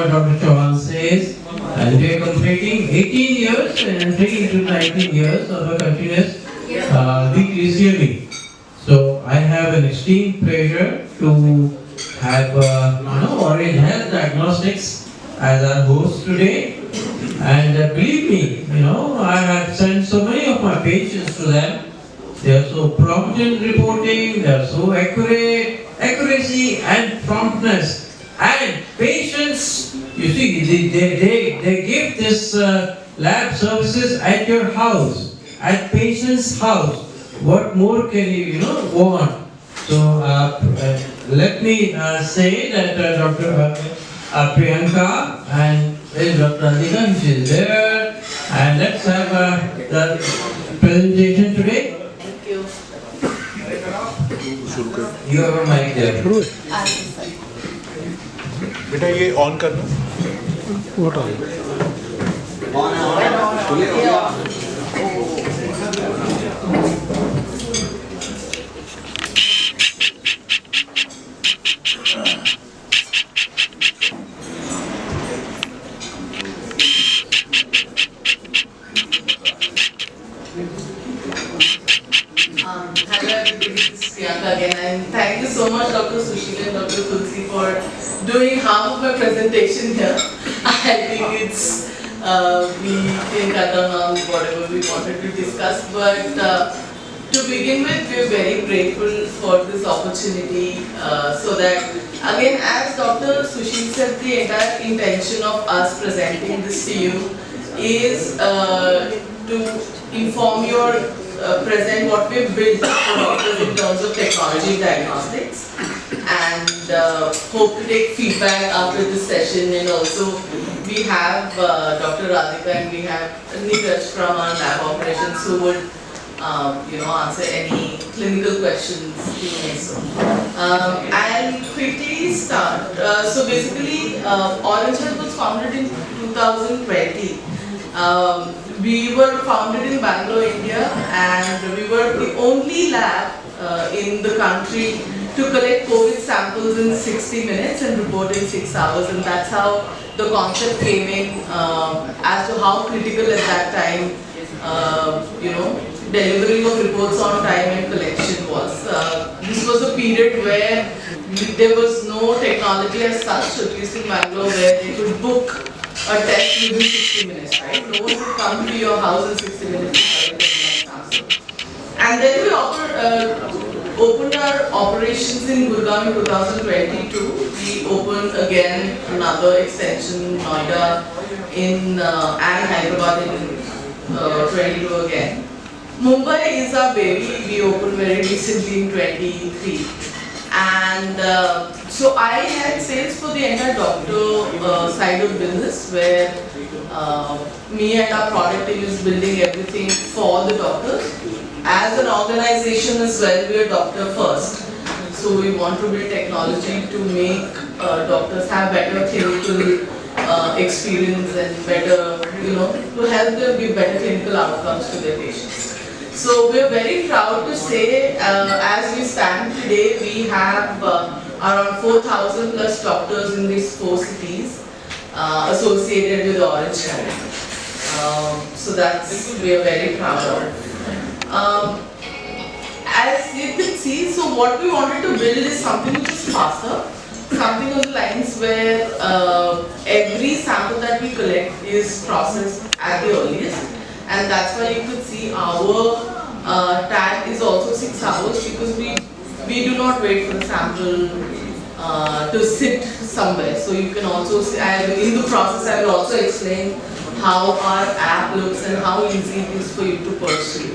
Dr. Chauhan says, and we are completing 18 years and entering into 19 years of a continuous decreasing. So I have an extreme pleasure to have Orange Health Diagnostics as our host today. And believe me, I have sent so many of my patients to them. They are so prompt in reporting, they are so accuracy and promptness. And patients, you see, they give this lab services at your house, at patient's house. What more can want? So let me say that Dr. Priyanka and Dr. Radhika, she is there. And let's have the presentation today. Thank you. You have a mic there. बेटा ये on कर दो Hello everybody, this is Priyanka again, and thank you so much Dr. Sushil and Dr. Tulsi for doing half of my presentation here. I think it's, we can cut down on whatever we wanted to discuss, but to begin with, we are very grateful for this opportunity so that, again, as Dr. Sushil said, the entire intention of us presenting this to you is to inform your present what we've built for doctors in terms of technology diagnostics, and hope to take feedback after this session. And also we have Dr. Radhika and we have Neeraj from our lab operations who would answer any clinical questions you may so. I'll quickly start. So basically Orange Health was founded in 2020. We were founded in Bangalore, India, and we were the only lab in the country to collect COVID samples in 60 minutes and report in 6 hours, and that's how the concept came in as to how critical at that time, delivering of reports on time and collection was. This was a period where there was no technology as such, at least in Bangalore, where they could book a test within 60 minutes, right? No one would come to your house in 60 minutes to collect a blood sample. And then we opened our operations in Gurgaon in 2022. We opened again another extension in Noida and Hyderabad in 22 again. Mumbai is our baby. We opened very recently in 23. And so I had sales for the entire doctor side of business, where me and our product team is building everything for the doctors. As an organization as well, we are doctor first. So we want to build technology to make doctors have better clinical experience and better, to help them give better clinical outcomes to their patients. So we are very proud to say, as we stand today, we have around 4,000 plus doctors in these 4 cities associated with Orange Health. So that's, we are very proud of. As you can see, so what we wanted to build is something which is faster, something on the lines where every sample that we collect is processed at the earliest. And that's why you could see our tag is also 6 hours, because we do not wait for the sample to sit somewhere. So you can also see, in the process I will also explain how our app looks and how easy it is for you to pursue.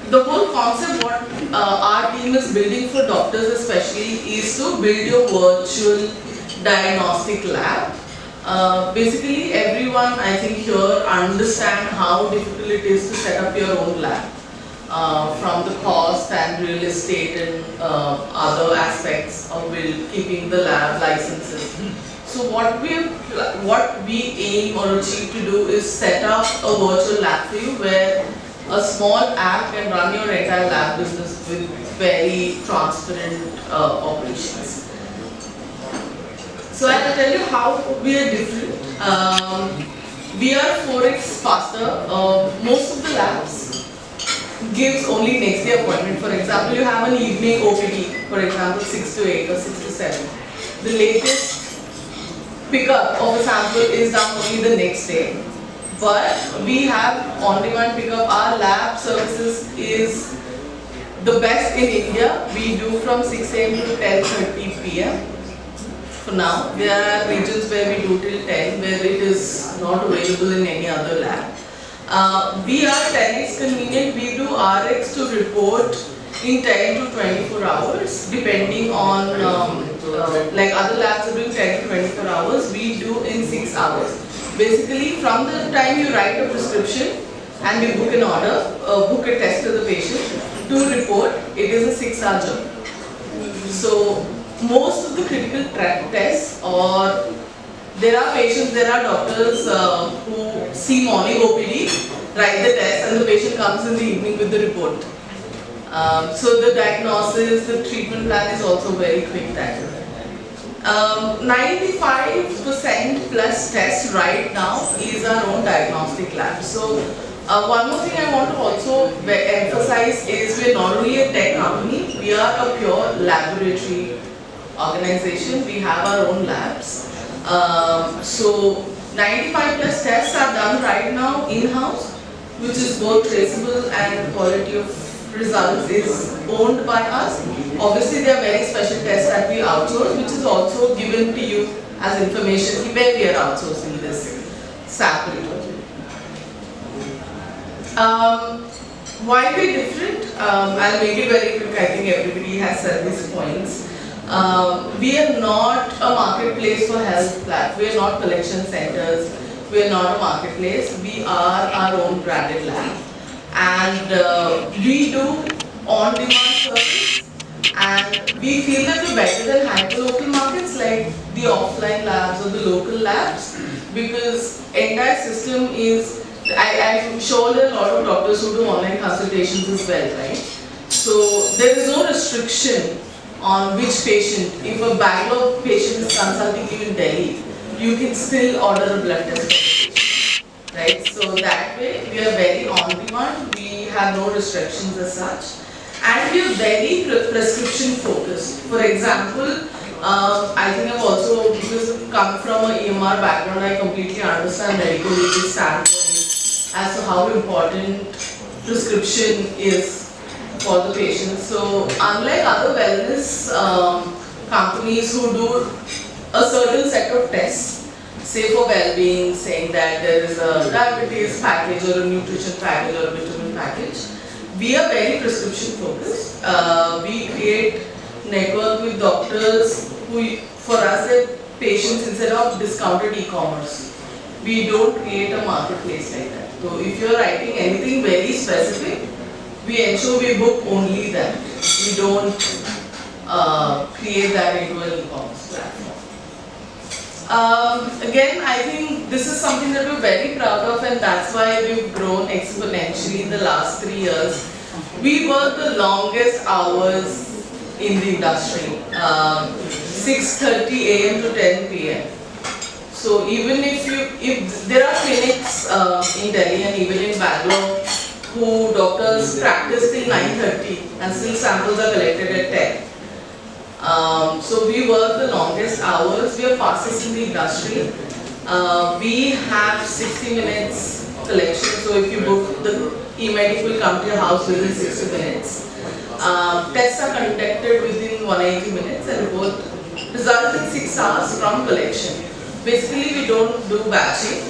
The whole concept what our team is building for doctors especially is to build your virtual diagnostic lab. Basically everyone I think here understand how difficult it is to set up your own lab, from the cost and real estate and other aspects of keeping the lab licenses. So what we aim or achieve to do is set up a virtual lab for you, where a small app can run your entire lab business with very transparent operations. So I'll tell you how we are different. We are 4x faster. Most of the labs gives only next day appointment. For example, you have an evening OPD, for example 6 to 8 or 6 to 7. The latest pickup of a sample is done only the next day. But we have on-demand pickup. Our lab services is the best in India. We do from 6 a.m. to 10:30 p.m. For now, there are regions where we do till 10, where it is not available in any other lab. We are 10x convenient. We do RX to report in 10 to 24 hours, depending on, like other labs are doing 10 to 24 hours, we do in 6 hours. Basically, from the time you write a prescription and you book an order, book a test to the patient, to report, it is a 6-hour job. So, most of the critical tests, or there are patients, there are doctors who see morning OPD, write the test, and the patient comes in the evening with the report. So the diagnosis, the treatment plan is also very quick that way. 95% plus tests right now is our own diagnostic lab. So one more thing I want to also emphasize is we're not only a tech company, we are a pure laboratory organization. We have our own labs. So 95 plus tests are done right now in-house, which is both traceable and quality of results is owned by us. Obviously, there are very special tests that we outsource, which is also given to you as information where we are outsourcing this sample. Why we're different? I'll make it very quick. I think everybody has said these points. We are not a marketplace for health labs. We are not collection centers. We are not a marketplace. We are our own branded lab. And we do on-demand service, and we feel that we're better than hyper-local markets like the offline labs or the local labs, because entire system is, I'm sure there are a lot of doctors who do online consultations as well, right? So there is no restriction on which patient. If a Bangalore patient is consulting you in Delhi, you can still order a blood test. Right, so that way we are very on demand, we have no restrictions as such, and we are very prescription focused. For example, I think I've also, because I've come from an EMR background, I completely understand medical legal standpoint as to how important prescription is for the patient. So unlike other wellness companies who do a certain set of tests, say for well-being, saying that there is a diabetes package or a nutrition package or a vitamin package, we are very prescription focused. We create network with doctors who, for us, they're patients instead of discounted e-commerce. We don't create a marketplace like that. So if you're writing anything very specific, we ensure we book only that. We don't create that into an e-commerce platform. Again, I think this is something that we're very proud of, and that's why we've grown exponentially in the last 3 years. We work the longest hours in the industry, 6:30 a.m. to 10 p.m. So even if there are clinics in Delhi and even in Bangalore who doctors practice till 9:30 and still samples are collected at 10. So we work the longest hours, we are fastest in the industry. We have 60 minutes collection, so if you book, the e-medic will come to your house within 60 minutes. Tests are conducted within 180 minutes and report results in 6 hours from collection. Basically, we don't do batching.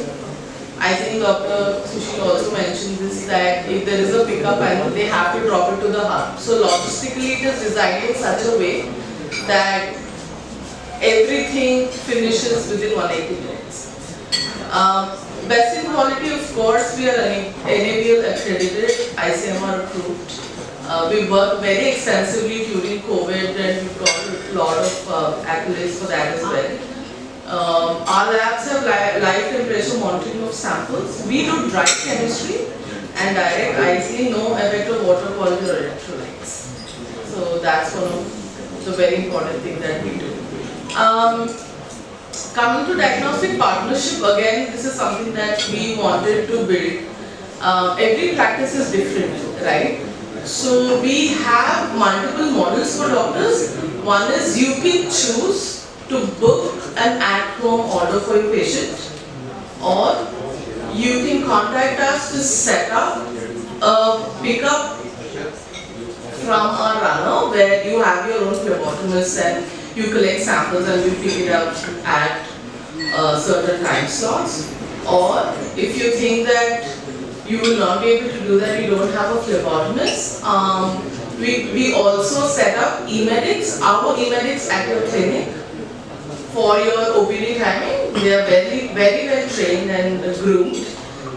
I think Dr. Sushil also mentioned this, that if there is a pickup and they have to drop it to the hub. So logistically it is designed in such a way that everything finishes within 180 minutes. Best in quality, of course, we are NABL accredited, ICMR approved. We worked very extensively during COVID and we got a lot of accolades for that as well. Our labs have live temperature monitoring of samples. We do dry chemistry and direct IC, no effect of water quality or electrolytes. So that's one of the very important thing that we do. Coming to diagnostic partnership, again, this is something that we wanted to build. Every practice is different, right? So we have multiple models for doctors. One is you can choose to book an at-home order for your patient, or you can contact us to set up a pickup from a runner where you have your own phlebotomist and you collect samples and you pick it up at certain time slots. Or if you think that you will not be able to do that, you don't have a phlebotomist, we also set up e-medics, our e-medics at your clinic for your OPD timing. They are very well trained and groomed.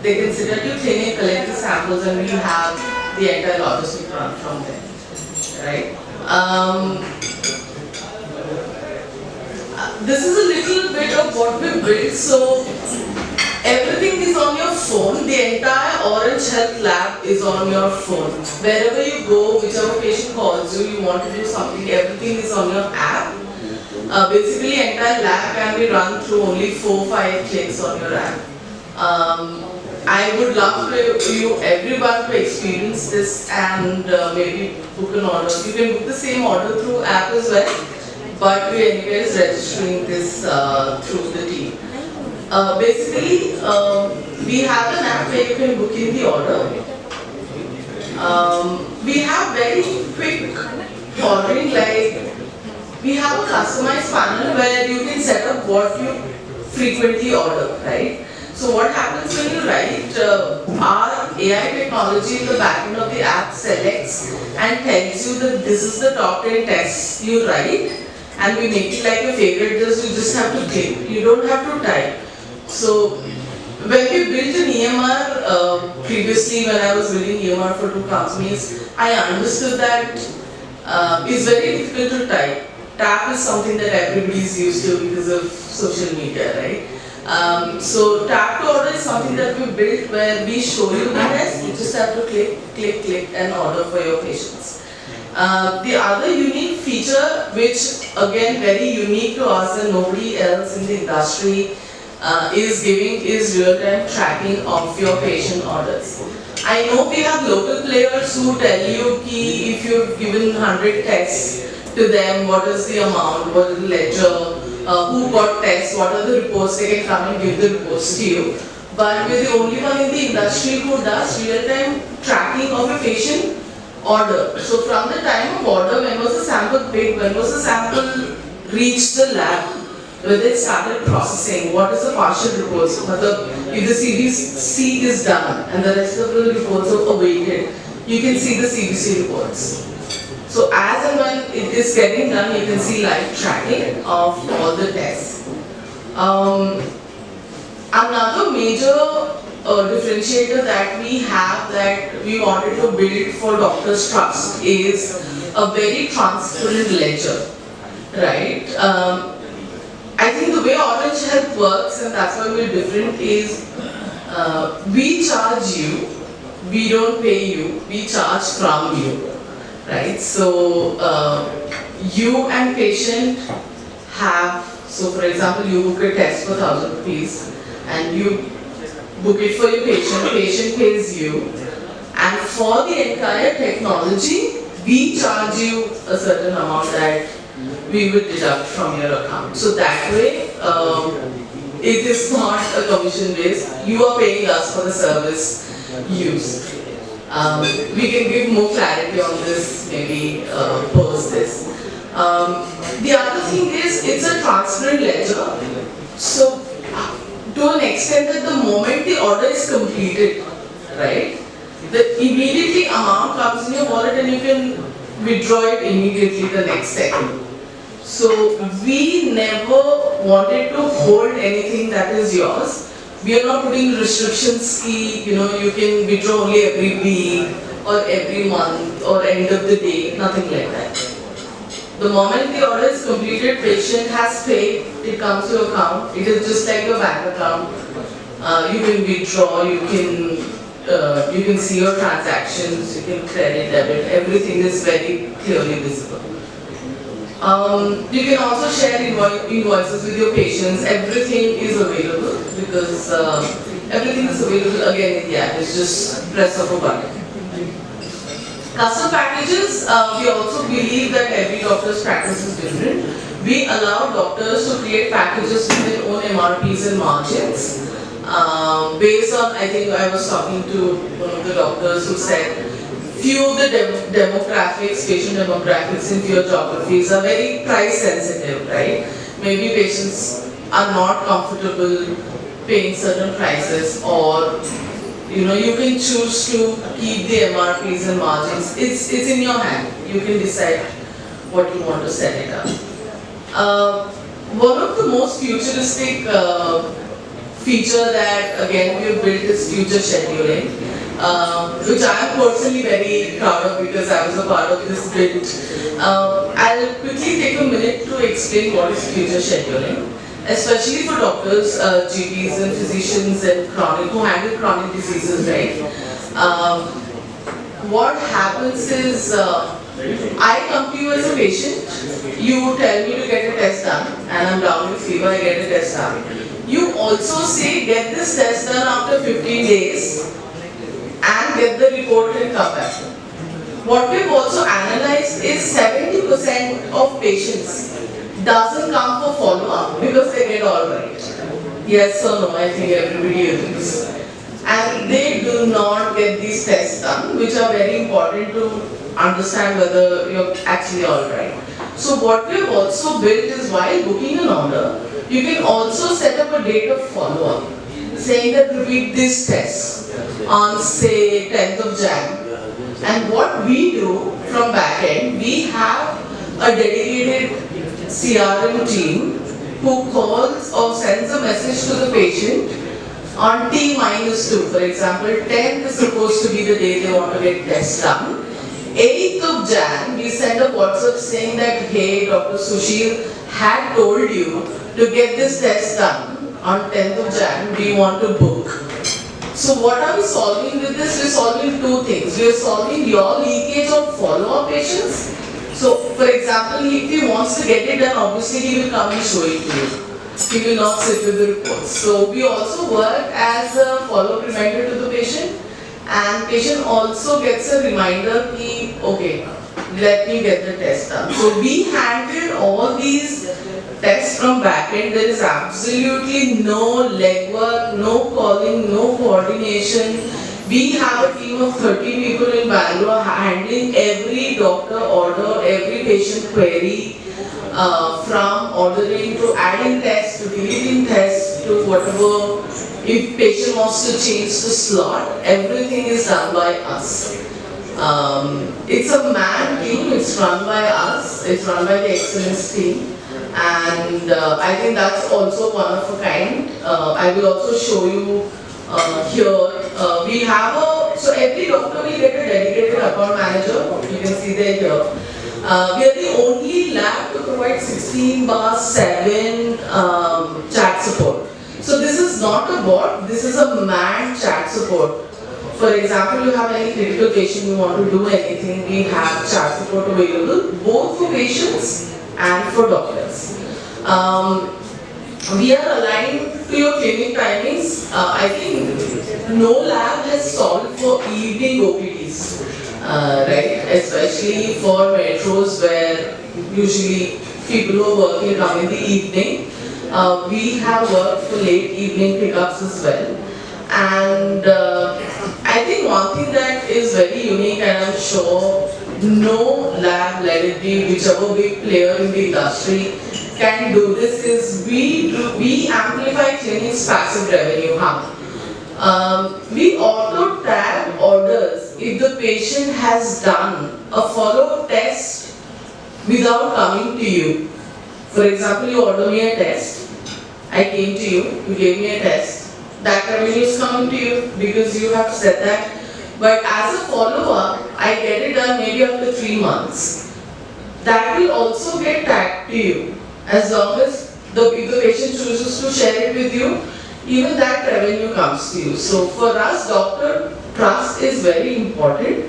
They can sit at your clinic, collect the samples, and we have the entire logistic run from there, right? This is a little bit of what we built. So everything is on your phone. The entire Orange Health Lab is on your phone. Wherever you go, whichever patient calls you, you want to do something, everything is on your app. Basically, entire lab can be run through only 4-5 clicks on your app. I would love for everyone to experience this and maybe book an order. You can book the same order through app as well, but we are anyways registering this through the team. Basically, we have an app where you can book in the order. We have very quick ordering, like we have a customized panel where you can set up what you frequently order, right? So what happens when you write, our AI technology in the backend of the app selects and tells you that this is the top 10 tests you write, and we make it like a favorite list. You just have to click. You don't have to type. So when we built an EMR, previously when I was building EMR for 2 companies, I understood that it's very difficult to type. Tap is something that everybody's used to because of social media, right? So tap to order is something that we built where we show you the test. You just have to click and order for your patients. The other unique feature, which again very unique to us and nobody else in the industry is real-time tracking of your patient orders. I know we have local players who tell you ki if you've given 100 tests to them, what is the amount, what is the ledger, who got tests, what are the reports, they can come and give the reports to you. But we're the only one in the industry who does real-time tracking of a patient order. So from the time of order, when was the sample picked, when was the sample reached the lab, whether it started processing, what is the partial reports, if the CBC is done and the rest of the reports are awaited, you can see the CBC reports. So as and when it is getting done, you can see live tracking of all the tests. Another major differentiator that we have that we wanted to build for doctors' trust is a very transparent ledger, right? I think the way Orange Health works, and that's why we're different, is we charge you, we don't pay you, we charge from you. Right, so you and patient have, so for example, you book a test for 1,000 rupees and you book it for your patient pays you, and for the entire technology, we charge you a certain amount that we will deduct from your account. So that way, it is not a commission based, you are paying us for the service used. We can give more clarity on this maybe post this. The other thing is it's a transparent ledger. So to an extent that the moment the order is completed, right, the immediately amount comes in your wallet and you can withdraw it immediately the next second. So we never wanted to hold anything that is yours. We are not putting restrictions, you can withdraw only every week or every month or end of the day, nothing like that. The moment the order is completed, patient has paid, it comes to your account. It is just like your bank account. You can withdraw, you can see your transactions, you can credit, debit, everything is very clearly visible. You can also share invoices with your patients. Everything is available because everything is available again in the app. It's just press of a button. Custom packages, we also believe that every doctor's practice is different. We allow doctors to create packages with their own MRPs and margins. Based on, I think I was talking to one of the doctors who said, few of the demographics, patient demographics in few geographies are very price sensitive, right? Maybe patients are not comfortable paying certain prices, or you can choose to keep the MRPs and margins. It's in your hand. You can decide what you want to set it up. One of the most futuristic feature that again we have built is future scheduling, which I am personally very proud of because I was a part of this build. I'll quickly take a minute to explain what is future scheduling, especially for doctors, GPs and physicians and who handle chronic diseases, right? What happens is, I come to you as a patient, you tell me to get a test done, and I'm down with fever, I get a test done. You also say, get this test done after 15 days and get the report and come back. What we've also analyzed is 70% of patients doesn't come for follow-up because they get all right. Yes or no, I think everybody agrees. And they do not get these tests done, which are very important to understand whether you're actually all right. So what we've also built is, while booking an order, you can also set up a date of follow-up, saying that repeat this test on, say, 10th of Jan. And what we do from back end, we have a dedicated CRM team who calls or sends a message to the patient on T-2. For example, 10th is supposed to be the day they want to get test done. 8th of Jan, we send a WhatsApp saying that, hey, Dr. Sushil had told you to get this test done on 10th of Jan, do you want to book? So what are we solving with this? We're solving two things. We're solving your leakage of follow-up patients. So for example, if he wants to get it done, obviously he will come and show it to you. He will not sit with the reports. So we also work as a follow-up reminder to the patient, and patient also gets a reminder ki, okay, let me get the test done. So we handle all these tests from back end. There is absolutely no legwork, no calling, no coordination. We have a team of 30 people in Bangalore handling every doctor order, every patient query, from ordering to adding tests to deleting tests to whatever. If patient wants to change the slot, everything is done by us. It's a manned team, it's run by us, it's run by the excellence team, and I think that's also one of a kind. I will also show you here. We have so every doctor will get a dedicated account manager, you can see that here. We are the only lab to provide 16/7 chat support. So this is not a bot, this is a manned chat support. For example, you have any critical patient, you want to do anything, we have chat support available, both for patients and for doctors. We are aligned to your clinic timings. I think no lab has solved for evening OPDs, right? Especially for metros where usually people who are working come in the evening. We have worked for late evening pickups as well. And I think one thing that is very unique, and I'm sure no lab, let it be whichever big player in the industry, can do this, is we amplify clinics' passive revenue. We auto tag orders if the patient has done a follow-up test without coming to you. For example, you order me a test, I came to you, you gave me a test. That revenue is coming to you because you have said that. But as a follow-up, I get it done maybe after 3 months. That will also get tagged to you. As long as if the patient chooses to share it with you, even that revenue comes to you. So for us, doctor trust is very important.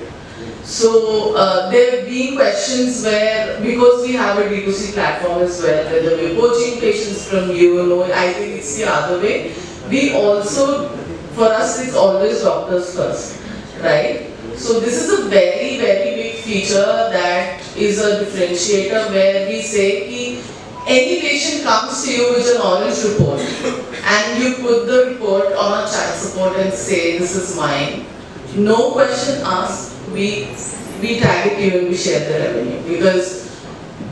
So there have been questions where, because we have a D2C platform as well, whether we're poaching patients from you, no, I think it's the other way. We also, for us, it's always doctors first, right? So this is a very, very big feature that is a differentiator where we say ki any patient comes to you with an orange report and you put the report on a child support and say this is mine. No question asked, we tag it you and we share the revenue. Because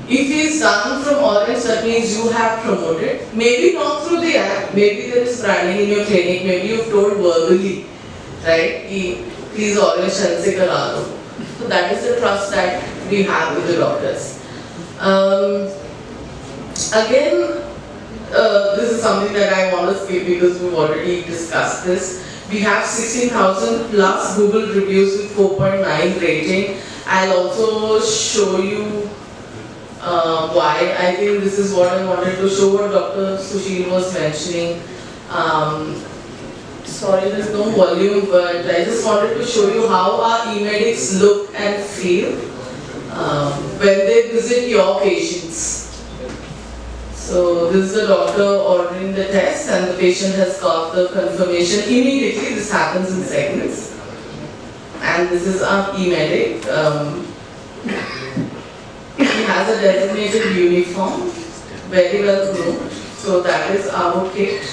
if he's done from Orange, that means you have promoted. Maybe not through the app, maybe there is branding in your clinic, maybe you've told verbally, right? Please Orange and se kara do. So that is the trust that we have with the doctors. Again, this is something that I want to say because we've already discussed this. We have 16,000 plus Google reviews with 4.9 rating. I'll also show you why. I think this is what I wanted to show, what Dr. Sushil was mentioning. Sorry, there's no volume, but I just wanted to show you how our e-medics look and feel when they visit your patients. So this is the doctor ordering the test and the patient has got the confirmation immediately. This happens in seconds. And this is our e-medic. He has a designated uniform, very well groomed. So that is our kit.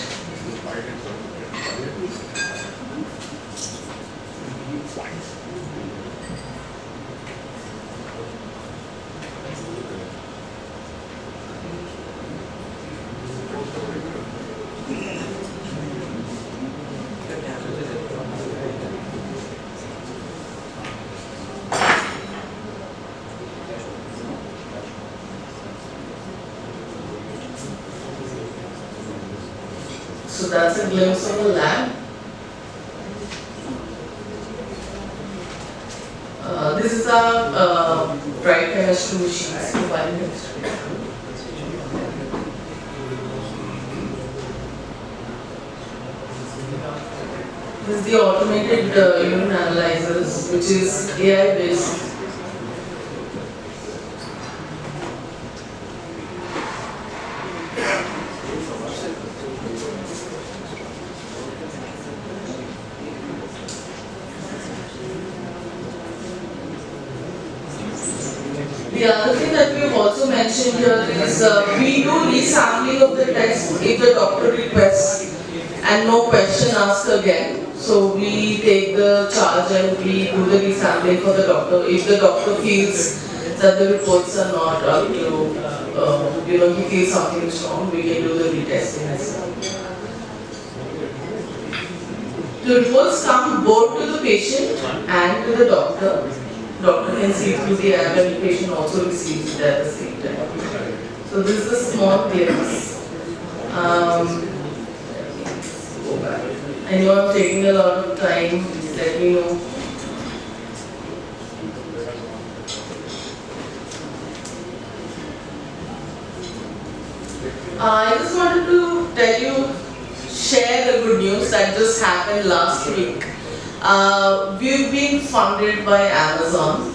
So that's a glimpse of the lab. This is our bright chemistry machines, mobile chemistry. This is the automated urine analyzers, which is AI based. The other thing that we've also mentioned here is we do resampling of the test if the doctor requests and no question asked again. So we take the charge and we do the resampling for the doctor. If the doctor feels that the reports are not up to, he feels something is wrong, we can do the retesting as well. The reports come both to the patient and to the doctor. Doctor can see through the app and the patient also receives it at the same time. So this is a small glimpse. I know I'm taking a lot of time, let me know. I just wanted to tell you, share the good news that just happened last week. We've been funded by Amazon.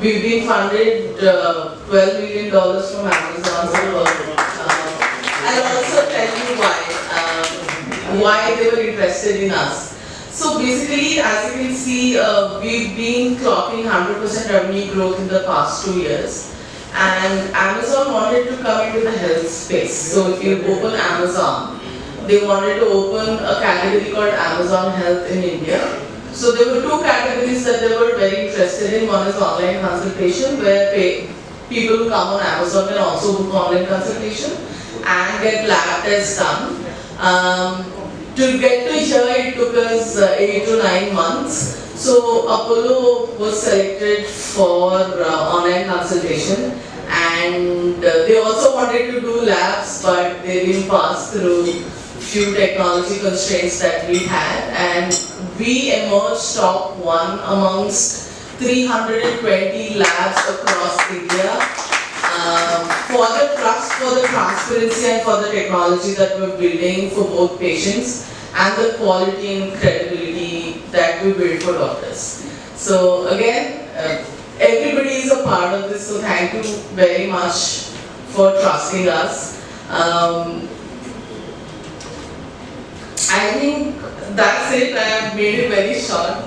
We've been funded $12 million from Amazon. I'll also tell you why they were interested in us. So basically, as you can see, we've been clocking 100% revenue growth in the past 2 years. And Amazon wanted to come into the health space. So if you open Amazon, they wanted to open a category called Amazon Health in India. So there were two categories that they were very interested in. One is online consultation, where people who come on Amazon can also book online consultation and get lab tests done. To get to here, it took us 8 to 9 months. So Apollo was selected for online consultation, and they also wanted to do labs, but they didn't pass through few technology constraints that we had, and we emerged top 1 amongst 320 labs across India for the trust, for the transparency and for the technology that we're building for both patients and the quality and credibility that we build for doctors. So again, everybody is a part of this, so thank you very much for trusting us. I think that's it. I have made it very short.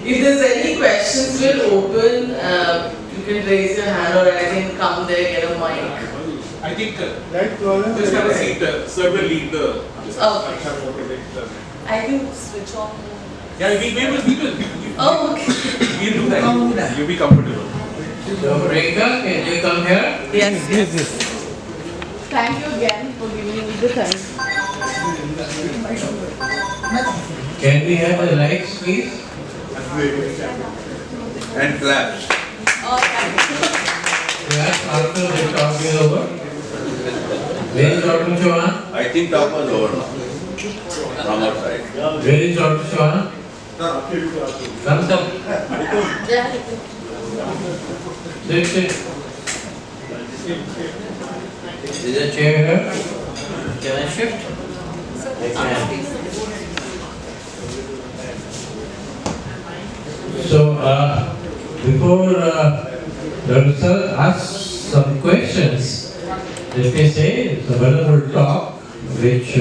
If there's any questions, we'll open. You can raise your hand or I can come there, get a mic. I think just have a seat, sir will lead the. Okay. I can switch on. Yeah, we will. Oh, okay. We'll do that. You'll be comfortable. So Priyanka, can you come here? Yes. Thank you again for giving me the time. Can we have the lights, please? And claps. Oh, thank you. Yes, after the talk is over. Where is Dr. Chauhan? I think talk was over now. From our side. Where is Dr. Chauhan? Come, sir. Sit. Is a chair here? Can I shift? I can. So, before Dr. Sir asks some questions, let me say it's a wonderful talk which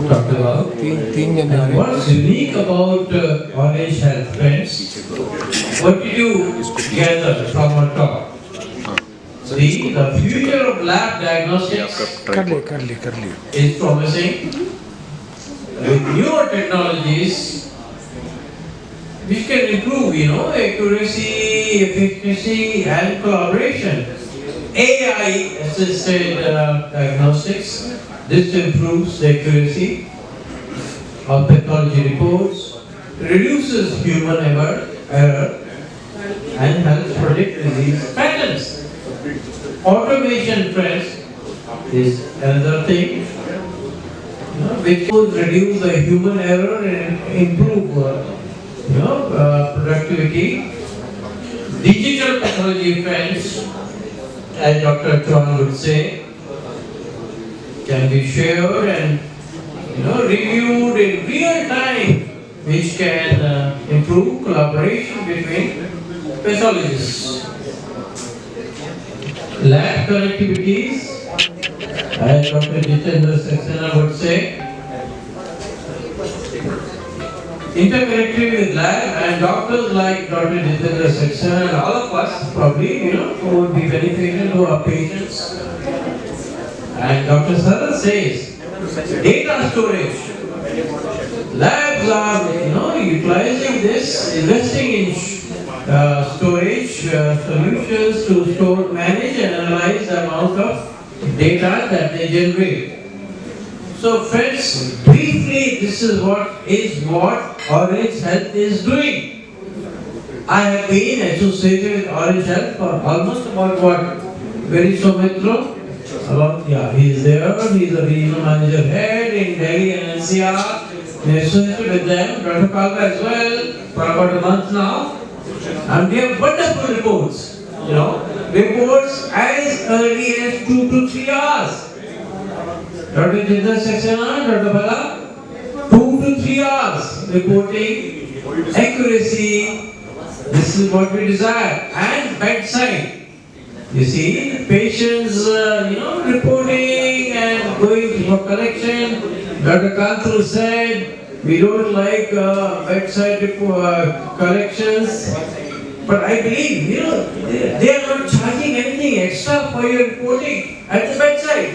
talked about. And what's unique about Orange Health, friends? What did you gather from our talk? See, the future of lab diagnostics is promising. With newer technologies, which can improve, accuracy, efficacy, and collaboration. AI-assisted diagnostics. This improves the accuracy of pathology reports, reduces human error, and helps predict disease patterns. Automation, friends, is another thing which would reduce the human error and improve productivity. Digital pathology, friends, as Dr. Chauhan would say, can be shared and reviewed in real time, which can improve collaboration between pathologists. Lab connectivities, as Dr. Jitendra Saxena would say, interconnectivity with lab and doctors like Dr. Jitendra Saxena and all of us probably, who would be beneficial to our patients. And Dr. Sarat says, data storage. Labs are, utilizing this, investing in storage solutions to store, manage and analyze the amount of data that they generate. So friends, briefly, this is what Orange Health is doing. I have been associated with Orange Health for almost about what? Very Soumitra? He is there, he is a regional manager head in Delhi and NCR. We are associated with them, Dr. Kalka as well, for about a month now. And we have wonderful reports, reports as early as 2 to 3 hours. Dr. Jitendra Saxena, Dr. Bala, 2 to 3 hours reporting accuracy. This is what we desire. And bedside. You see, patients, reporting and going for collection. Dr. Kanthur said, we don't like bedside collections. But I believe, they are not charging anything extra for your reporting at the bedside.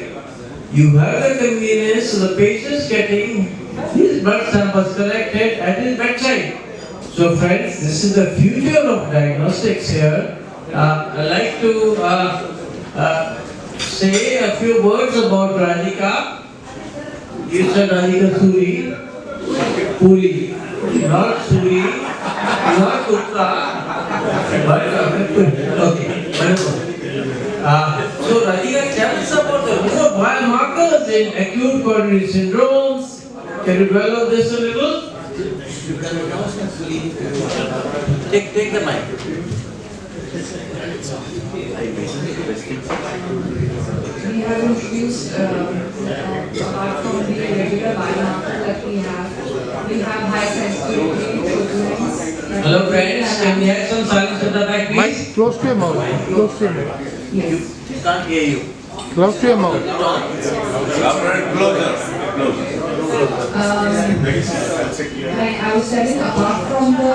You have the convenience of the patients getting his blood samples collected at his bedside. So friends, this is the future of diagnostics here. I'd like to say a few words about Radhika. You said Radhika Puri, not Suri, not Gupta, but okay, wonderful. So Radhika, tell us about the biomarkers in acute coronary syndromes. Can you dwell on this a little? Take the mic. We have introduced, apart from the regular biomarker that we have high sensitivity proteins. Hello? friends, can we have some silence at the back, please? Close to your mouth. Close to your mouth. Yes. Can't hear you. Close to your mouth. Closer. Like I was telling, apart from the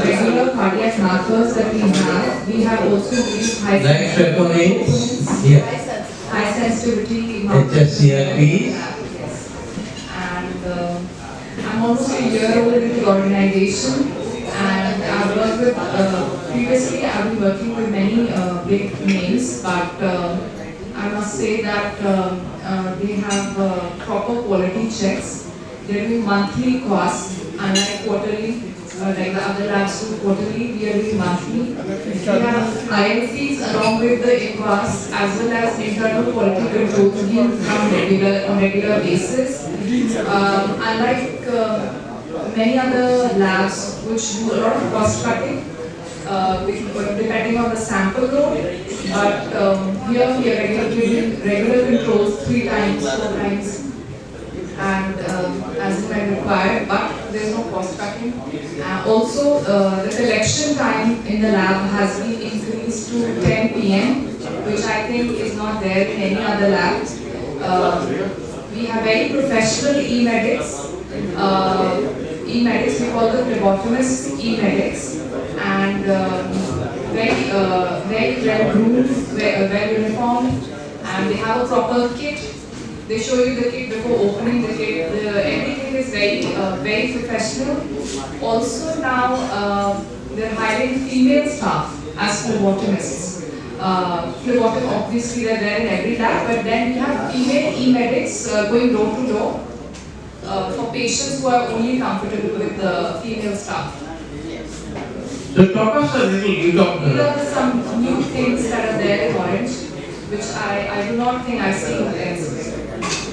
regular cardiac markers that we have also these high Next recommends, yeah, high sensitivity markers. HSCRPs. Yes. And I'm almost a year old in the organization, and I've worked with, previously I've been working with many big names, but I must say that they have proper quality checks. They're doing monthly costs, unlike quarterly, like the other labs do quarterly, we are doing monthly. We have IMCs along with the IQAS as well as internal quality control schemes on regular basis. Unlike many other labs which do a lot of cost cutting, depending on the sample load, but here we are giving regular controls 3 times, 4 times, and as it may require, but there is no cost cutting. Also, the collection time in the lab has been increased to 10 p.m., which I think is not there in any other lab. We have very professional e-medics. E-medics, we call them phlebotomists e-medics, and very well groomed, well uniformed, and they have a proper kit. They show you the kit before opening the kit. Everything is very professional. Also now they're hiring female staff as phlebotomists. Phlebotomy, obviously they're there in every lab, but then we have female e-medics going door to door for patients who are only comfortable with the female staff. So talk us a little, you talk. These are some new things that are there in Orange, which I do not think I've seen elsewhere.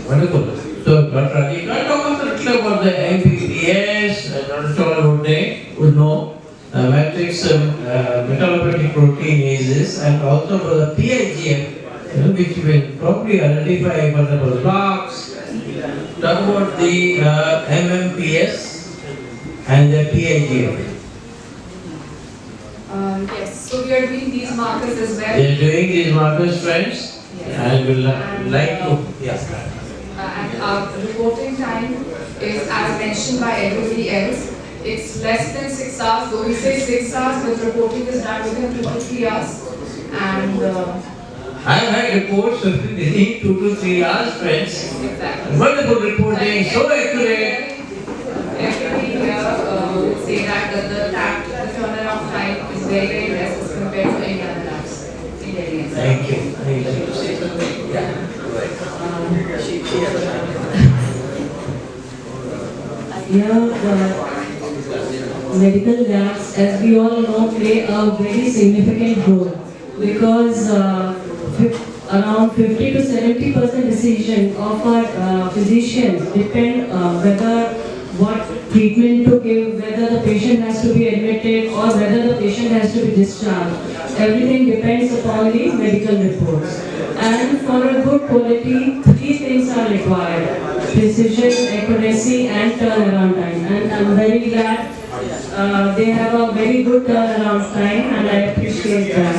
Wonderful. So, Dr. Rajeev, can you talk us a little about the MPPS, not all about they would know, matrix metalloprotein proteinases, and also about the PIGM, which will probably identify multiple blocks. Talk about the MMPS and the PIGM. Yes, so we are doing these markers as well. They are doing these markers, friends, and will like to. Yeah. And our reporting time is, as mentioned by everybody else, it's less than 6 hours. Though we say 6 hours, but reporting is done within 2 to 3 hours. And I have had reports of within 2 to 3 hours, friends. exactly. Wonderful reporting, so accurate. Everybody here would say that the turnaround time is very less as compared to any other labs in Delhi. Thank you. I would like to say something. Yeah. Medical labs, as we all know, play a very significant role because around 50 to 70% decision of our physicians depend whether what treatment to give, whether the patient has to be admitted or whether the patient has to be discharged. Everything depends upon the medical reports. And for a good quality, 3 things are required: precision, accuracy, and turnaround time. And I'm very glad they have a very good turnaround time, and I appreciate that.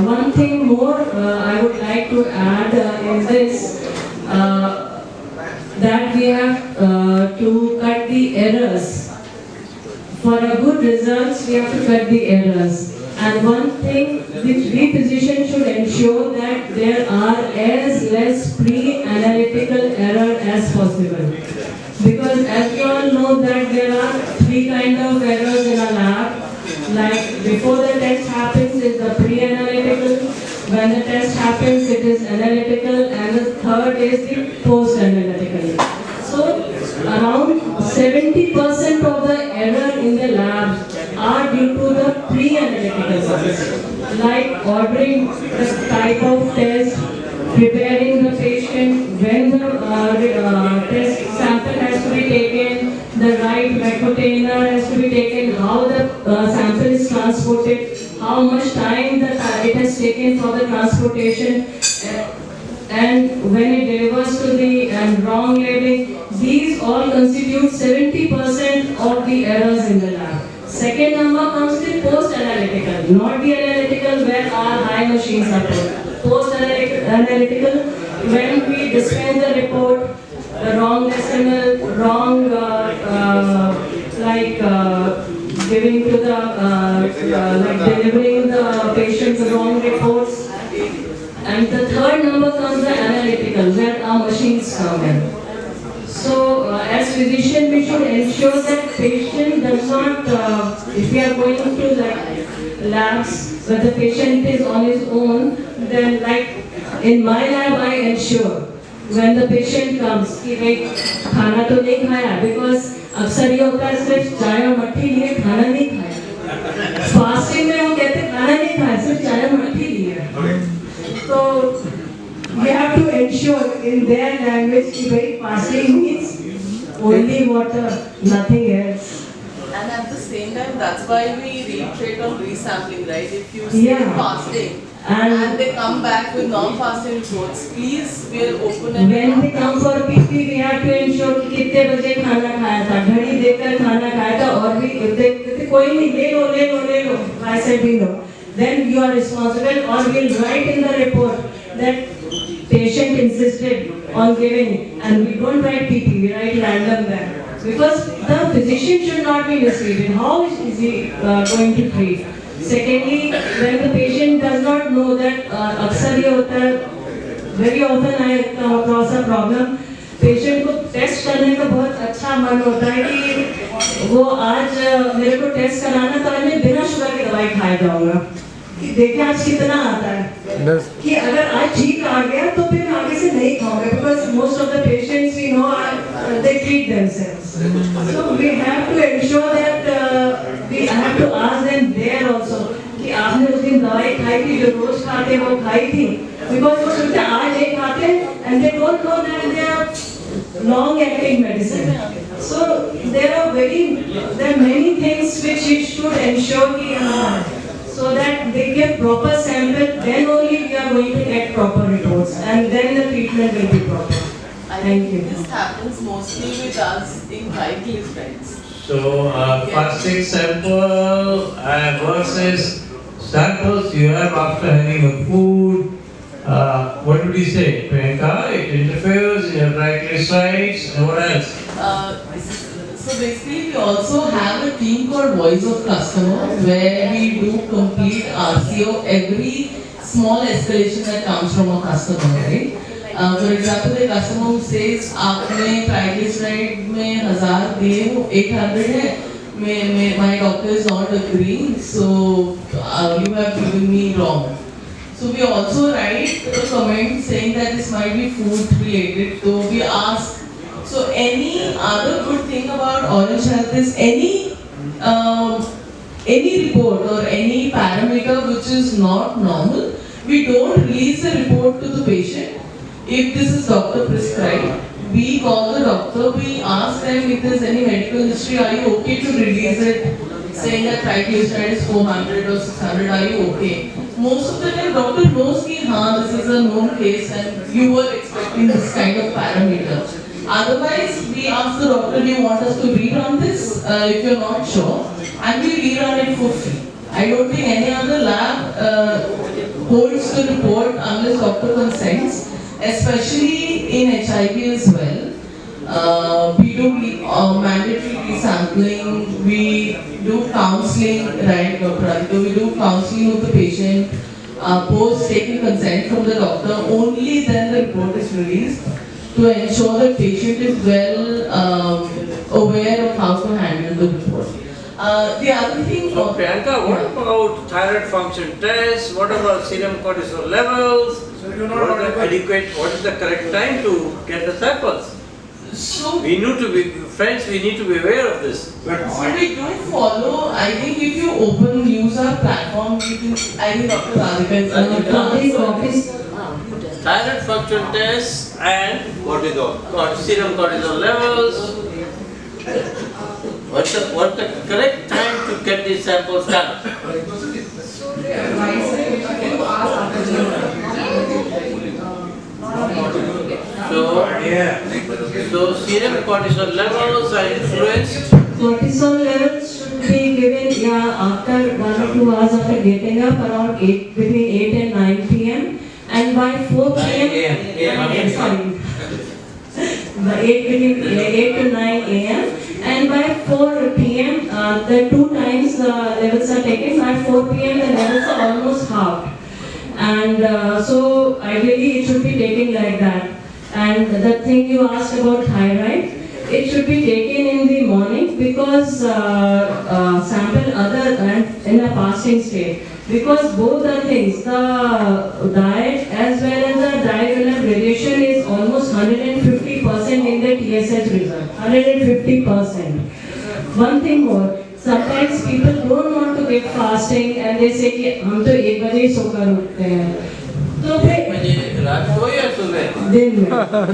One thing more I would like to add is this, that we have to cut the errors. For a good results, we have to cut the errors. And one thing which we physicians should ensure that there are as less pre-analytical error as possible. Because as we all know that there are 3 kinds of errors in a lab. Like before the test happens is the pre-analytical, when the test happens it is analytical, and the third is the post-analytical. So around 70% of the error in the lab are due to the pre-analytical ones, like ordering the type of test, preparing the patient, when the test sample has to be taken, the right container has to be taken, how the sample is transported, how much time it has taken for the transportation, and when it delivers to the wrong labeling. These all constitute 70% of the errors in the lab. second number comes the post-analytical, not the analytical where our high machines are put. Post-analytical, when we dispense the report, the wrong decimal, wrong giving to the delivering the patient the wrong reports. And the third number comes the analytical, where our machines come in. So, as physician, we should ensure that patient does not, if we are going to labs where the patient is on his own, then in my lab I ensure when the patient comes कि भाई खाना तो नहीं खाया, because अक्सर ये होता है सिर्फ चाय और मट्ठी लिए खाना नहीं खाया. फास्टिंग में वो कहते खाना नहीं खाया, सिर्फ चाय और मट्ठी लिए. So we have to ensure in their language that fasting means only water, nothing else. And at the same time, that's why we reiterate on resampling, right? If you say Yeah. fasting And and they come back with non-fasting reports, please, we are open and when they come for PT, we have to ensure कि कितने बजे खाना खाया था, घड़ी देखकर खाना खाया था, और भी कहते कोई नहीं ले लो, I said no. Then you are responsible, or we'll write in the report that patient insisted on giving, and we don't write PT, we write random there. Because the physician should not be misleading. How is he going to treat? Secondly, when the patient does not know that, अक्सर ये होता है, very often I come across a problem, patient को test करने का बहुत अच्छा मन होता है कि वो आज मेरे को टेस्ट कराना, तो आज मैं बिना शुगर की दवाई खाए जाऊंगा कि देखिए आज कितना आता है, कि अगर आज ठीक आ गया तो फिर आगे से नहीं खाऊंगा, because most of the patients we know they treat themselves. So we have to ensure that we have to ask them there also कि आपने उस दिन दवाई खाई थी जो रोज खाते वो खाई थी, because वो सोचते आज नहीं खाते and they don't know that they are long acting medicine. So there are many things which you should ensure कि so that they give proper sample, then only we are going to get proper reports, and then the treatment will be proper. I Thank think you. this happens mostly with us in triglycerides. So, fasting sample versus samples you have after having a food. What would you say, Priyanka? It interferes in your triglycerides, and what else? So basically we also have a team called Voice of Customer where we do complete RCO every small escalation that comes from a customer, right? For example, the customer who says आपने triglyceride में 1000 दिए वो 800 है, my doctor is not agreeing, so you have given me wrong. So we also write a comment saying that this might be food related, so we ask. So any other good thing about Orange Health is any report or any parameter which is not normal, we don't release the report to the patient. If this is doctor prescribed, we call the doctor, we ask them if there's any medical history, are you okay to release it, saying that triglyceride is 400 or 600, are you okay? Most of the time doctor knows that this is a known case and you were expecting this kind of parameter. Otherwise, we ask the doctor, do you want us to rerun this if you're not sure? And we rerun it for free. I don't think any other lab holds the report unless doctor consents, especially in HIV as well. We do mandatory resampling, we do counseling, right, Dr. Aditya? We do counseling with the patient, post taking consent from the doctor, only then the report is released, to ensure the patient is well aware of how to handle the report. The other thing... So Priyanka, what about thyroid function tests? What about serum cortisol levels? What is the adequate, what is the correct time to get the samples? So We need to be, friends, we need to be aware of this. So we do follow, I think if you use our platform, you can, I think Dr. Radhika is Copies. Thyroid function tests and Cortisol. serum cortisol levels. What's the correct time to get these samples done? So the advice is to ask So serum cortisol levels are influenced cortisol levels should be given after 1 or 2 hours after getting up, around between 8 and 9 p.m. and by 4 p.m. Sorry. By 8 to 9 a.m. and by 4 p.m. The 2 times the levels are taken. By 4 p.m. the levels are almost halved. And so ideally it should be taken like that. And the thing you asked about thyroid, it should be taken in the morning because sample other and in a fasting state. Because both the things, the diet as well as the diurnal variation is almost 150% in the TSH result. 150%. One thing more. Sometimes people don't want to get fasting and they say कि हम तो 1 बजे ही सोकर उठते हैं तो फिर रात को या सुबह? दिन में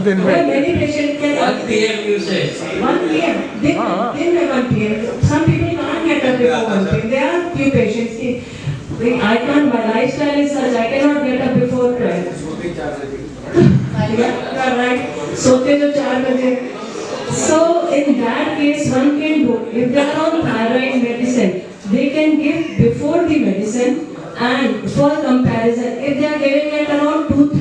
दिन में। many patient can 1 PM you say? 1 PM दिन में 1 PM some people can't get up before 1 PM there are few patients की I can't, my lifestyle is such I cannot get up before 12 yeah, right सोते जो 4 बजे. So in that case, one can do, if they are on thyroid medicine, they can give before the medicine and for comparison, if they are giving at around 2-3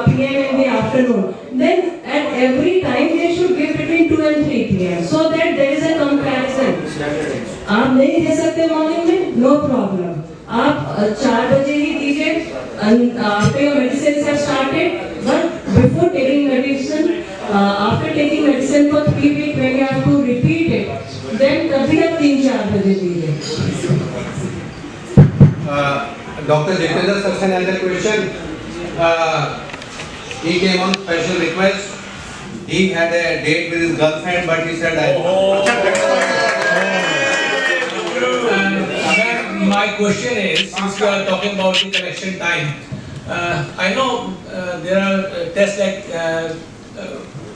p.m. in the afternoon, then at every time they should give between 2 and 3 p.m. so that there is a comparison. आप नहीं दे सकते morning में, no problem. आप 4 बजे ही दीजिए, after your medicines have started, but before taking medicine, after taking medicine for 3 weeks, when you have to repeat it, then कभी आप 3-4 बजे दीजिए. Dr. Jitendra Saxena has a question. He came on special request. He had a date with his girlfriend, but he said, My question is, since you are talking about the collection time, I know there are tests like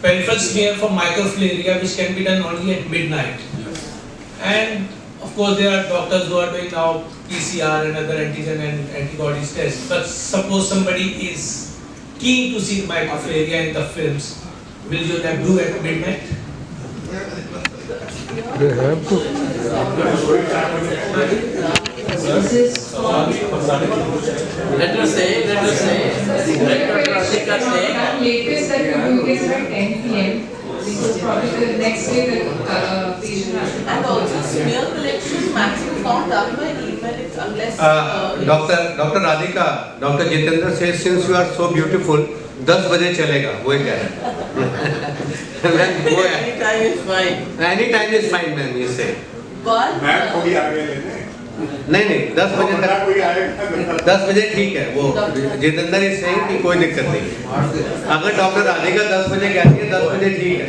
peripheral smear for microfilariae which can be done only at midnight. And of course there are doctors who are doing now PCR and other antigen and antibodies tests. But suppose somebody is keen to see microfilariae in the films, will you have do at midnight? They have to. This is Let us say, Dr. Radhika say, latest that you do is by 10 p.m. because probably the next day the patient has to And also smear collection maximum is not done by email unless Dr. Radhika, Dr. Jitendra says, since you are so beautiful, 10 बजे चलेगा, वो क्या है? any time is fine. Any time is fine, ma'am, you say. But नहीं 10 बजे तक 10 बजे ठीक है वो जितेंद्र इज सेइंग कि कोई दिक्कत नहीं है अगर डॉक्टर राधिका 10 बजे कहती है 10 बजे ठीक है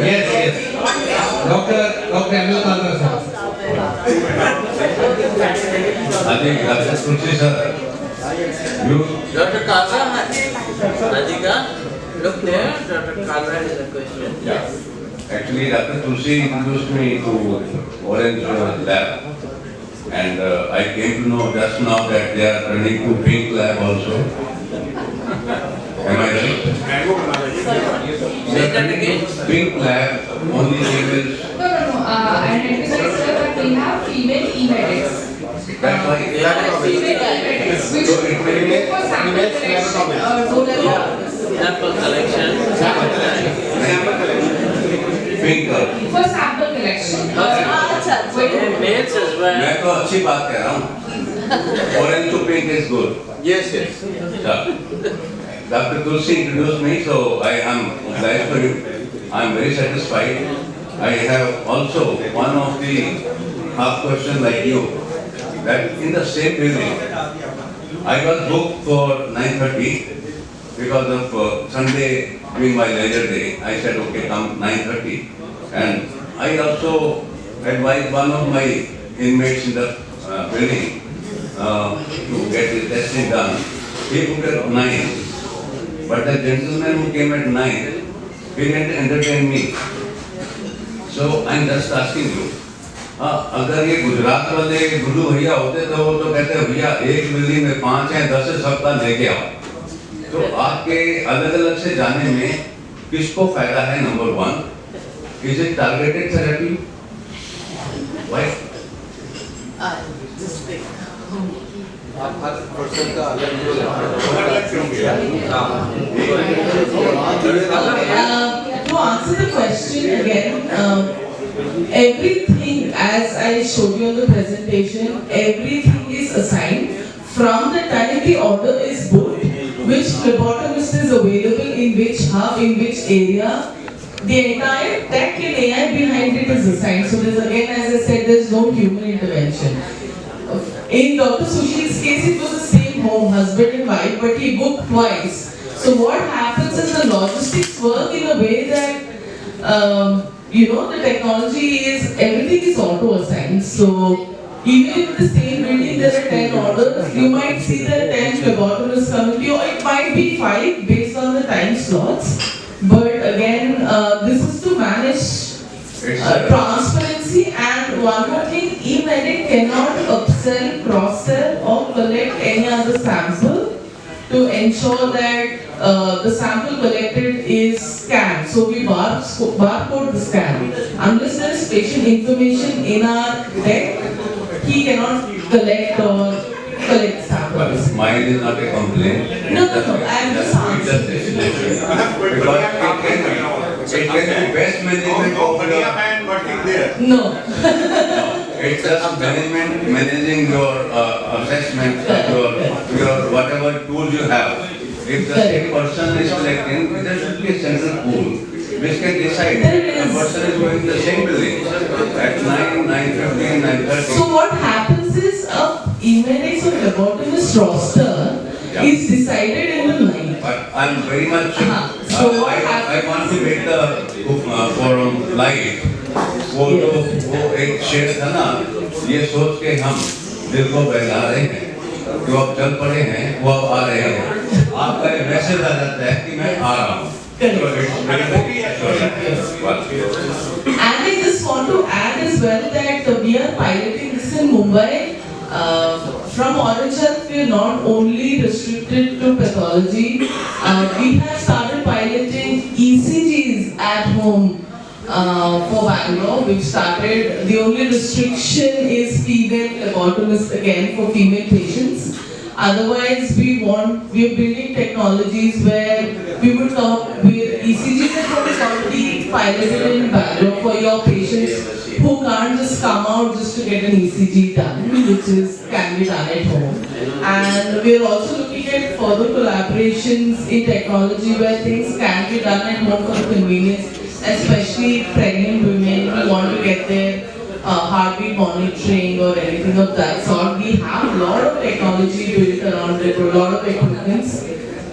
yes डॉक्टर एमएल कालरा साहब I think Dr. Tulsi sir, you Dr. Kalra, Radhika, look there, Dr. Kalra has a question. Yeah. Actually, Dr. Tulsi introduced me to Orange Lab, and I came to know just now that they are running to Pink Lab also. Am I right? Say that again. Pink Lab, only females. No. And emphasize that we have female e-medics. That's why. Female e-medics, which So it will be for sample collection, Sample collection. Pink color. for sample collection. Males as well. मैं तो अच्छी बात कह रहा हूँ. Orange to pink is good. Yes. Yeah. Dr. Tulsi introduced me, so I am glad for you. I am very satisfied. I have also one of the half question like you, that in the same building, I was booked for 9:30 because of Sunday being my leisure day. I said, okay, come 9:30. And I also advised one of my inmates in the building to get the testing done. He booked at 9. But the gentleman who came at 9, he didn't entertain me. So I'm just asking you, अगर ये गुजरात वाले गुरु भैया होते तो वो तो कहते भैया एक बिल्डिंग में 5 हैं 10 है सबका लेके आओ। तो आपके अलग अलग से जाने में किसको फायदा है? Number 1, is it targeted therapy? Why? Just think. आप हर पर्सन का अलग To answer the question again, everything, as I showed you on the presentation, everything is assigned from the time the order is booked, which phlebotomist is available in which hub, in which area. The entire tech and AI behind it is assigned. So there's again, as I said, there's no human intervention. In Dr. Sushil's case, it was the same home, husband and wife, but he booked twice. So what happens is the logistics work in a way that, the technology is, everything is auto-assigned. So even in the same building, there are 10 orders. You might see that 10 phlebotomists coming to you. It might be 5 based on the time slots. But again, this is to manage transparency, and one more thing, e-Medic cannot upsell, cross-sell or collect any other sample to ensure that the sample collected is scanned. So we barcode the scan. Unless there is patient information in our deck, he cannot collect samples. Mine is not a complaint. No, I am just answering. Because it can be best management of your... No. It's just management, managing your assessment, your whatever tools you have. If the same person is collecting, there should be a central pool which can decide the person is going to the same building at 9, 9:15, 9:30. So what happens is e-Medic's or phlebotomist roster is decided in the night. But I'm very much, So what I want to make the forum live. वो एक शेर था ना, ये सोच के हम दिल को बहला रहे हैं, जो अब चल पड़े हैं, वो अब आ रहे हैं। आपका एक मैसेज आ जाता है कि मैं आ रहा हूँ। And I just want to add as well that we are piloting this in Mumbai. From Orange Health, we are not only restricted to pathology. We have started piloting ECGs at home for Bangalore. We've started. The only restriction is female phlebotomist again for female patients. Otherwise, we are building technologies where we would come up with ECGs that is already piloted in Bangalore for your patients who can't just come out just to get an ECG done, which can be done at home. And we are also looking at further collaborations in technology where things can be done at home for convenience, especially pregnant women who want to get their heartbeat monitoring or anything of that sort. We have a lot of technology built around it, a lot of equipments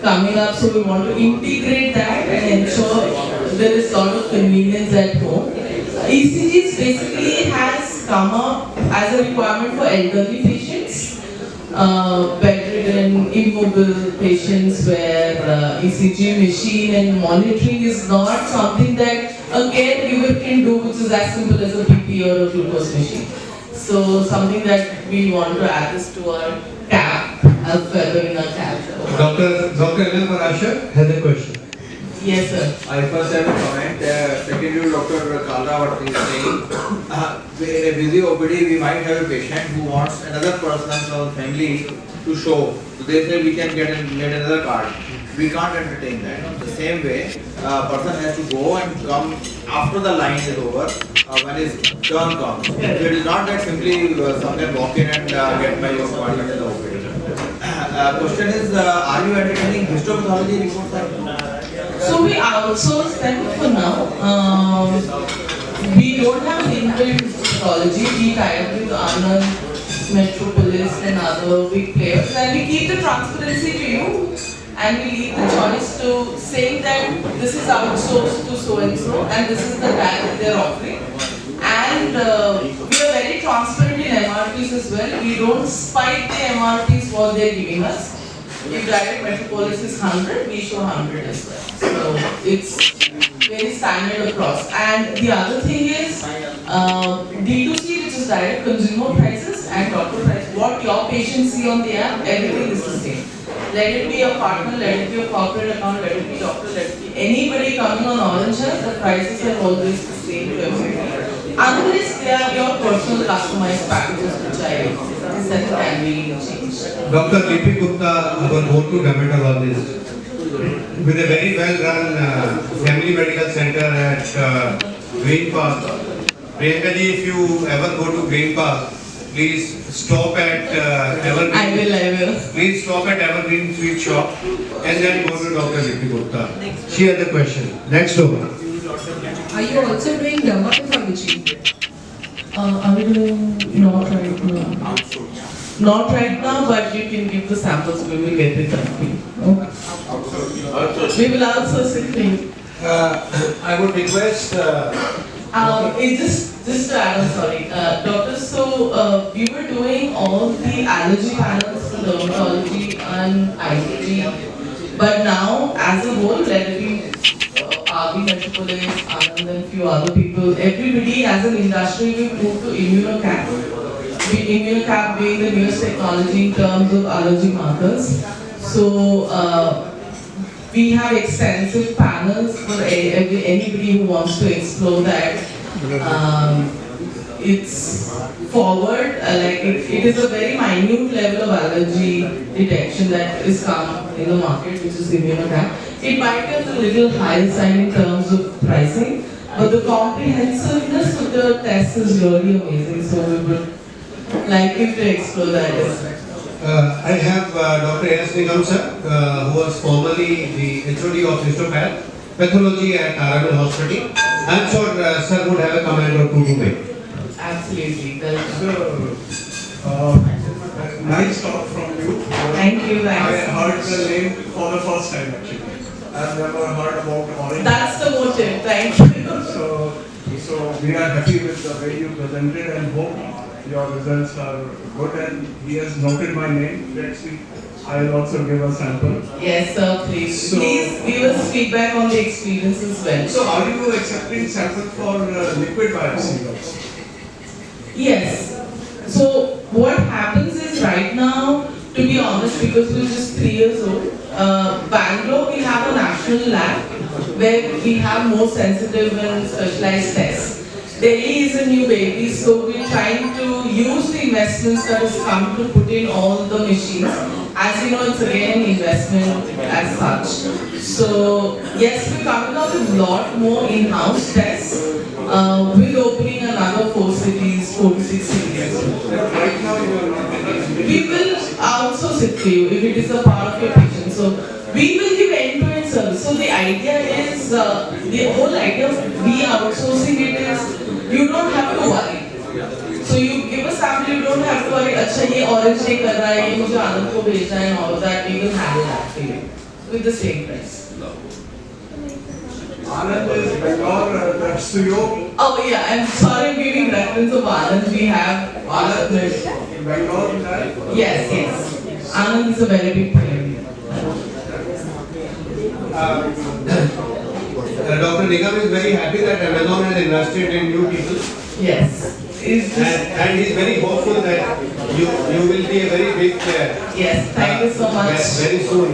coming up, so we want to integrate that and ensure there is a lot of convenience at home. ECGs basically has come up as a requirement for elderly patients, bedridden, immobile patients where ECG machine and monitoring is not something that a caregiver can do, which is as simple as a BP or a glucose machine. So something that we want to add this to our cap, as feather in our cap. Dr. Anil Parashar has a question. Yes, sir. I first have a comment. Secondly, Dr. Kalra, what he is saying, in a busy OPD, we might have a patient who wants another person or family to show. So they say we can get another card. We can't entertain that. The same way, a person has to go and come after the line is over, when his turn comes. So it is not that simply some can walk in and get my appointment in the OPD. Question is, are you entertaining histopathology reports? So we outsource them for now. We don't have inbuilt pathology. We tie up with Anand, Metropolis and other big players, and we keep the transparency to you, and we leave the choice to saying that this is outsourced to so and so, and this is the tag that they're offering. And we are very transparent in MRPs as well. We don't spike the MRPs what they're giving us. If direct Metropolis is 100, we show 100 as well. So it's very standard across. And the other thing is D2C, which is use direct consumer prices and doctor price. What your patients see on the app, everything is the same. Let it be a partner, let it be a corporate account, let it be doctor, let it be anybody coming on Orange Health, the prices are always the same to everybody. Unless they are your personal customized packages which that can be changed. Dr. Lipi Gupta, our go-to dermatologist, with a very well-run family medical center at Green Park. Priyanka ji, if you ever go to Green Park, please stop at Evergreen. I will. Please stop at Evergreen Sweet Shop and then go to Dr. Lipi Gupta. She has a question. Next over. Are you also doing dermatology? Are we doing not right now? Not right now, but you can give the samples, we will get it done for you. Okay. We will outsource it for you. I would request. Just to add on, sorry, doctor. So we were doing all the allergy panels for dermatology and IgG, but now as a whole, let it be RV Metropolis, Anand and few other people, everybody as an industry will move to ImmunoCAP. ImmunoCAP being the newest technology in terms of allergy markers. So we have extensive panels for anybody who wants to explore that. It's forward, it is a very minute level of allergy detection that is come in the market, which is ImmunoCAP. It might be a little higher side in terms of pricing, but the comprehensiveness of the test is really amazing. So we would like you to explore that as well. I have Dr. S. Nigam sir, who was formerly the HOD of histopath pathology at Aravind Hospital. I am sure sir would have a comment or two to make. Absolutely. Nice talk from you. Thank you. I heard the name for the first time actually. I've never heard about Orange. That's the motive. Thank you. So we are happy with the way you presented and hope your results are good. And he has noted my name. Let's see. I will also give a sample. Yes, sir. Please. Please give us feedback on the experience as well. So are you accepting sample for liquid biopsy also? Yes. So what happens is right now, to be honest, because we're just 3 years old, Bangalore we have a national lab where we have more sensitive and specialized tests. Delhi is a new baby, so we're trying to use the investments that has come to put in all the machines. As you know, it's again an investment as such. So yes, we're coming up with a lot more in-house tests. We're opening another 4 to 6 cities. Right now you are not. We will outsource it for you if it is a part of your patient. So we will give end-to-end service. So the idea is, the whole idea of we outsourcing it is, you don't have to worry. So you give a sample, you don't have to worry, अच्छा ये orange नहीं कर रहा है, ये मुझे आनंद को भेजना है, and all of that, we will handle that for you with the same price. Anand is Bangalore, that's to you. Oh yeah, I'm sorry I'm giving reference of Anand. We have Anand is Bangalore, right? Yes. Anand is a very big player. Dr. Nigam is very happy that Amazon has invested in new people. Yes. And he's very hopeful that you will be a very big player. Yes, thank you so much. Very soon.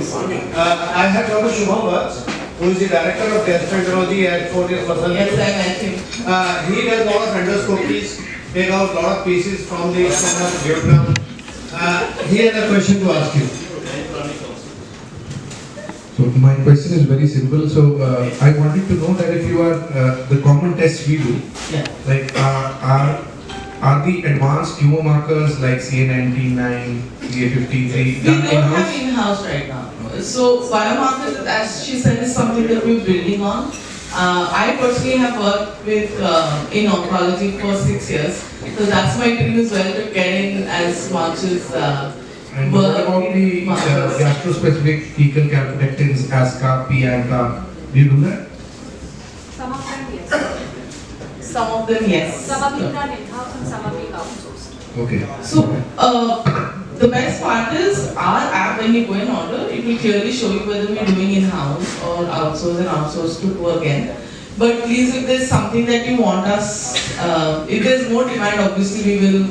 I have Dr. Shubham Vats, who is the director of gastroenterology at Fortis Vasant. Yes, I met him. He does a lot of endoscopies, take out a lot of pieces from the stomach, duodenum. He has a question to ask you. So my question is very simple. So I wanted to know that if you are the common tests we do, like are the advanced tumor markers like CA19-9, CA53 We done don't have in-house? in-house right now. So biomarkers, as she said, is something that we're building on. I personally have worked with in oncology for 6 years, so that's my dream as well, to get in as much as And what about the gastro-specific fecal calprotectins, ASCA, PANCA? Do you do that? Some of them, yes. Some of them, yes. Some are being done in-house and some are being outsourced. Okay. So, the best part is our app, when you go and order, it will clearly show you whether we're doing in-house or outsource and outsource to do again. But please, if there's something that you want us, if there's more demand, obviously we will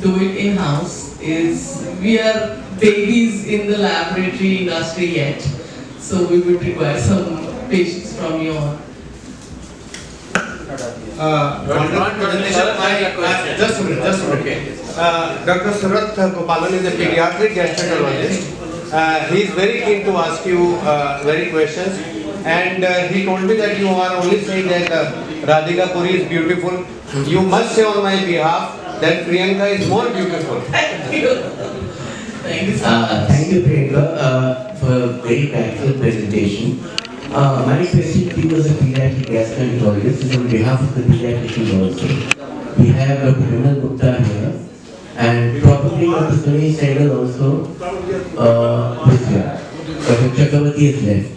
do it in-house. We are babies in the laboratory industry yet, so we would require some patience from you all. Wonderful presentation. Just a minute. Dr. Surat Gopalan is a pediatric gastroenterologist. He is very keen to ask you very questions, and he told me that you are only saying that Radhika Puri is beautiful. You must say on my behalf that Priyanka is more beautiful. Thank you. Thank you so much. Thank you, Priyanka, for a very practical presentation. My question to you as a pediatric gastroenterologist is on behalf of the pediatricians also. We have Dr. Vimal Gupta here, and probably Dr. Sunil Sehgal also this year. Dr. Chakravarti is left.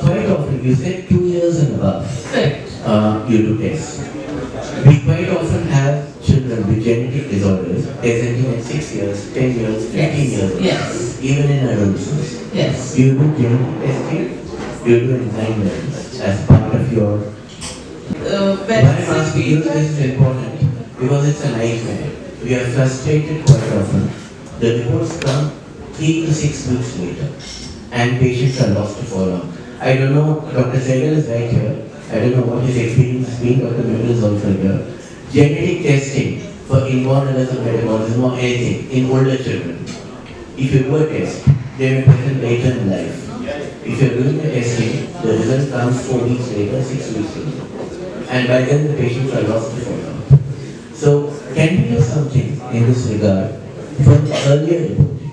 Quite often, you said 2 years and above, you do tests. We quite often have children with genetic disorders presenting at 6 years, 10 years, 15 years, Yes. even in adolescence. Yes. Do you do genetic testing? Do you do enzyme levels as part of your... Why I'm asking you this is important because it's a nightmare. We are frustrated quite often. The reports come 3 to 6 weeks later and patients are lost to follow. I don't know, Dr. Sehgal is right here. I don't know what his experience has been, Dr. Mehul is also here. Genetic testing for inborn errors of metabolism or anything in older children. If you do a test, they may present later in life. If you are doing the testing, the result comes 4 weeks later, 6 weeks later. And by then the patients are lost to follow. So, can we do something in this regard for the earlier reporting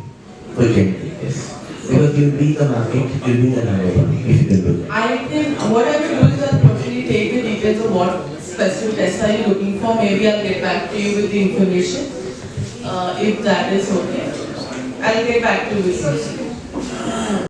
for genetic tests? Because you will beat the market, you will be the number one if you can do that. What I will do is I'll probably take the details of what specific tests are you looking for. Maybe I'll get back to you with the information, if that is okay. I'll get back to you with something.